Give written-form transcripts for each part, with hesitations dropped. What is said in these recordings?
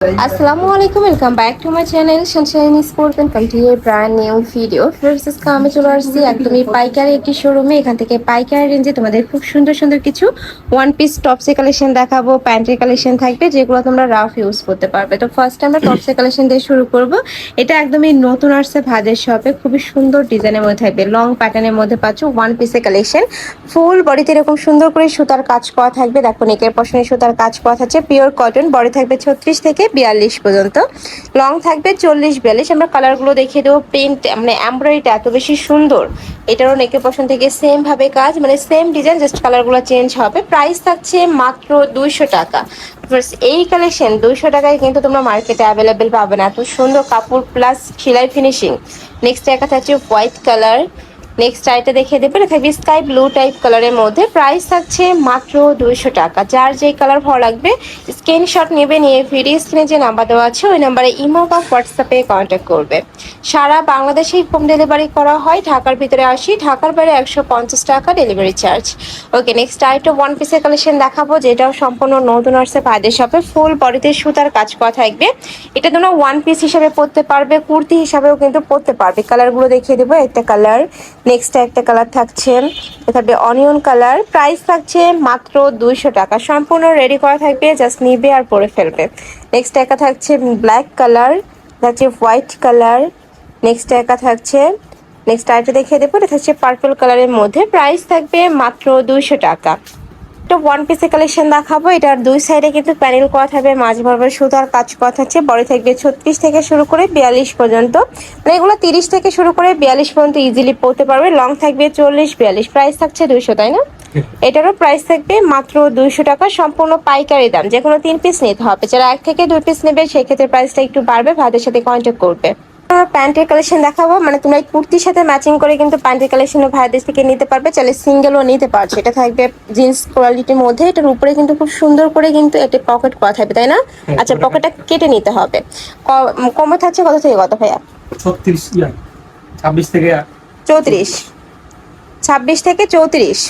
Assalamu alaikum, welcome back to my channel Sunshine Sport and come to a brand new video. First is আমি চলে আসছি একদমই পাইকারি একটি শোরুমে। এখান থেকে পাইকারি রেঞ্জে তোমাদের খুব সুন্দর সুন্দর কিছু ওয়ান পিস টপসের কালেকশন দেখাবো, প্যান্টের কালেকশন থাকবে যেগুলো তোমরা রাফ ইউজ করতে পারবে। তো ফার্স্ট আমরা টপসের কালেকশন দিয়ে শুরু করব। এটা একদমই নতুন আসছে ভাজের শপে, খুবই সুন্দর ডিজাইনের মধ্যে থাকবে, লং প্যাটার্নের মধ্যে পাচ্ছ ওয়ান পিসের কালেকশন। ফুল বডিতে এরকম সুন্দর করে সুতার কাজ করা থাকবে, দেখো নেকের পশনে সুতার কাজ করা থাকছে, পিওর কটন। বডি থাকবে 36 থেকে 42 পর্যন্ত, লং থাকবে 40-42। আমরা কালারগুলো দেখিয়ে দেবো। প্রিন্ট মানে এমব্রয়ডারিটা এত বেশি সুন্দর, এটারও নেকের পশন থেকে সেম ভাবে কাজ, মানে সেম ডিজাইন, জাস্ট কালারগুলো চেঞ্জ হবে। প্রাইস থাকছে মাত্র 200 টাকা। এই কালেকশন 200 টাকায় কিন্তু তোমরা মার্কেটে অ্যাভেলেবেল পাবে না, এত সুন্দর কাপড় প্লাস সেলাই ফিনিশিং। নেক্সট একটা থাকছে হোয়াইট কালার। নেক্সট আইটা দেখিয়ে দেবো, এটা থাকবে স্কাই ব্লু টাইপ কালারের মধ্যে। প্রাইস থাকছে মাত্র 200 টাকা। যার যেই কালার ভালো লাগবে স্ক্রিনশট নেবে, নিয়ে ভিডিও স্ক্রিনে যে নাম্বার দেওয়া আছে ওই নাম্বারে ইমো বা হোয়াটসঅ্যাপে কন্ট্যাক্ট করবে। সারা বাংলাদেশেই হোম ডেলিভারি করা হয়, ঢাকার ভিতরে 80, ঢাকার বাইরে 150 টাকা ডেলিভারি চার্জ। ওকে, নেক্সট আইটা ওয়ান পিসের কালেকশন দেখাবো, যেটাও সম্পূর্ণ নতুন আসছে ভাইদের শপে। ফুল বডিতে সুতার কাজ করা থাকবে, এটা তোমরা ওয়ান পিস হিসাবে পরতে পারবে, কুর্তি হিসাবেও কিন্তু পরতে পারবে। কালারগুলো দেখিয়ে দেবো। একটা কালার, নেক্সট একটা কালার থাকছে, থাকবে অনিয়ন কালার। প্রাইস থাকছে মাত্র 200 টাকা। সম্পূর্ণ রেডি করা থাকবে, জাস্ট নিবে আর পরে ফেলবে। নেক্সট একটা থাকছে ব্ল্যাক কালার, থাকছে হোয়াইট কালার। নেক্সট একটা থাকছে, নেক্সট আরেকটা দেখিয়ে দেবো, এটা থাকছে পার্পল কালারের মধ্যে। প্রাইস থাকবে মাত্র 200 টাকা। ওয়ান পিসের কালেকশন দেখাবো, এটার দুই সাইডে কিন্তু প্যানেল করা থাকবে, মাঝ বরাবর সুতার কাজ করা থাকছে। বডি থাকবে 36 থেকে শুরু করে 42 পর্যন্ত, মানে এগুলো 30 থেকে শুরু করে 42 পর্যন্ত ইজিলি পরতে পারবে। লং থাকবে 40-42। প্রাইস থাকছে 200, তাই না? এটারও প্রাইস থাকবে মাত্র 200 টাকা, সম্পূর্ণ পাইকারি দাম। যে কোনো 3 পিস নিতে হবে, যারা 1 থেকে 2 পিস নেবে সেক্ষেত্রে প্রাইসটা একটু বাড়বে, ভাইদের সাথে কন্ট্যাক্ট করবে। প্যান্টের কালেকশন দেখাবো, মানে তোমরা এই কুর্তির সাথে ম্যাচিং করে কিন্তু প্যান্টের কালেকশন ভাইদের থেকে নিতে পারবে, চাইলে সিঙ্গেলও নিতে পারছো। এটা থাকবে জিন্স কোয়ালিটির মধ্যে, এটার উপরে কিন্তু খুব সুন্দর করে কিন্তু এটা পকেট করা থাকবে, তাই না? আচ্ছা, পকেটটা কেটে নিতে হবে। কমে থাকছে কত থেকে কত ভাইয়া? 36 26 থেকে 34, 26 থেকে 34,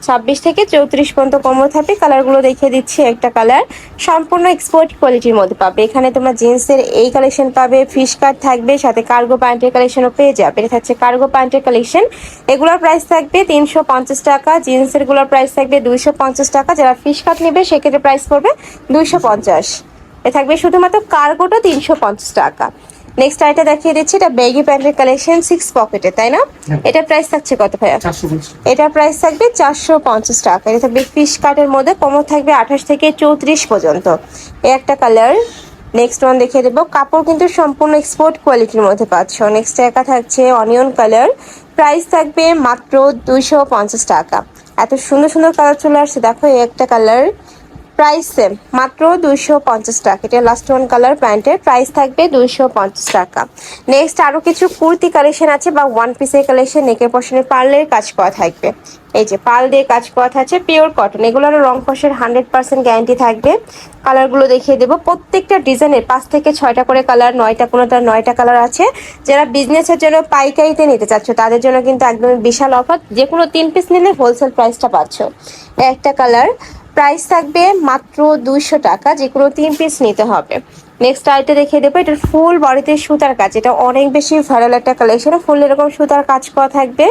26 থেকে 34 পর্যন্ত কমো থাকবে। কালারগুলো দেখিয়ে দিচ্ছি। একটা কালার সম্পূর্ণ এক্সপোর্ট কোয়ালিটির মধ্যে পাবে। এখানে তোমরা জিন্সের এই কালেকশন পাবে, ফিশ কাট থাকবে, সাথে কার্গো প্যান্টের কালেকশনও পেয়ে যাবে। এটা থাকছে কার্গো প্যান্টের কালেকশন, এগুলোর প্রাইস থাকবে 350 টাকা। জিন্সের গুলোর প্রাইস থাকবে 250 টাকা। যারা ফিশ কাট নেবে সেক্ষেত্রে প্রাইস পড়বে 250। এ থাকবে শুধুমাত্র কার্গোটা 350 টাকা। নেক্সট আইটা দেখিয়ে দিচ্ছি, এটা বেগি প্যান্টের কালেকশন 6 পকেটে, তাই না? এটার প্রাইস থাকছে কত ভাইয়া? 450। এটার প্রাইস থাকবে 450 টাকা। এটা থাকবে ফিশ কাটের মধ্যে, কমর থাকবে 28 থেকে 34 পর্যন্ত। এই একটা কালার। নেক্সট ওয়ান দেখিয়ে দেবো, কাপড় কিন্তু সম্পূর্ণ এক্সপোর্ট কোয়ালিটির মধ্যে পাচ্ছ। নেক্সট একা থাকছে অনিয়ন কালার, প্রাইস থাকবে মাত্র 250 টাকা। এত সুন্দর সুন্দর কালার চলে আসছে, দেখো এই একটা কালার, প্রাইস সেম মাত্র 250 টাকা। এটা লাস্ট ওয়ান কালার, প্যান্টের প্রাইস থাকবে 250 টাকা। নেক্সট আরো কিছু কুর্তি কালেকশন আছে বা ওয়ান পিসের কালেকশন, নেকের পশনে পার্লের কাজ করা থাকবে, এই যে পার্ল দিয়ে কাজ করা থাকছে, পিওর কটন। এগুলোর রং কষের 100% গ্যারান্টি থাকবে। কালারগুলো দেখিয়ে দেবো। প্রত্যেকটা ডিজাইনের 5 থেকে 6টা করে কালার, 9টা কোনোটা 9টা কালার আছে। যারা বিজনেসের জন্য পাইকারিতে নিতে চাচ্ছ তাদের জন্য কিন্তু একদমই বিশাল অফার, যে কোনো 3 পিস নিলে হোলসেল প্রাইসটা পাচ্ছ। একটা কালার, প্রাইস থাকবে মাত্র 200 টাকা, যে কোনো 3 পিস নিতে হবে। নেক্সট আইটা দেখিয়ে দেবো, এটার ফুল বডিতে সুতার কাজ, এটা অনেক বেশি ভাইরাল একটা কালেকশন। ফুল এরকম সুতার কাজ করা থাকবে,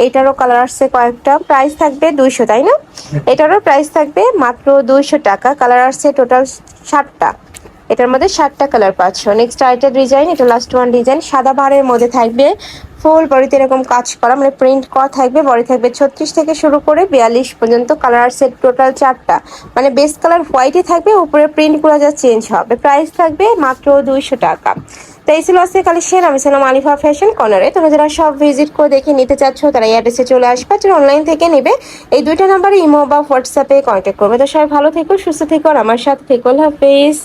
এটারও কালার আসছে কয়েকটা। প্রাইস থাকবে 200, তাই না? এটারও প্রাইস থাকবে মাত্র 200 টাকা। কালার আসছে টোটাল 7টা, এটার মধ্যে 7টা কালার পাচ্ছ। নেক্সট আইটা ডিজাইন, এটা লাস্ট ওয়ান ডিজাইন, সাদা বাহারের মধ্যে থাকবে। ফুল বডিতে এরকম কাজ করা, মানে প্রিন্ট করা থাকবে। বডি থাকবে 36 থেকে শুরু করে 42 পর্যন্ত। কালার সেট টোটাল 4টা, মানে বেস কালার হোয়াইটই থাকবে, উপরে প্রিন্ট করা যা চেঞ্জ হবে। প্রাইস থাকবে মাত্র 200 টাকা। তো এই ছিল আজকে কালেকশন। আমি ছিলাম আলিফা ফ্যাশন কর্নারে। তোমরা যারা সব ভিজিট করে দেখে নিতে চাচ্ছ তারা এই অ্যাড্রেসে চলে আসবে, যারা অনলাইন থেকে নেবে এই 2টা নাম্বারে ইমো বা হোয়াটসঅ্যাপে কন্ট্যাক্ট করবে। তো সবাই ভালো থেকো, সুস্থ থেকো আর আমার সাথে থেকো। আল্লাহ হাফেজ।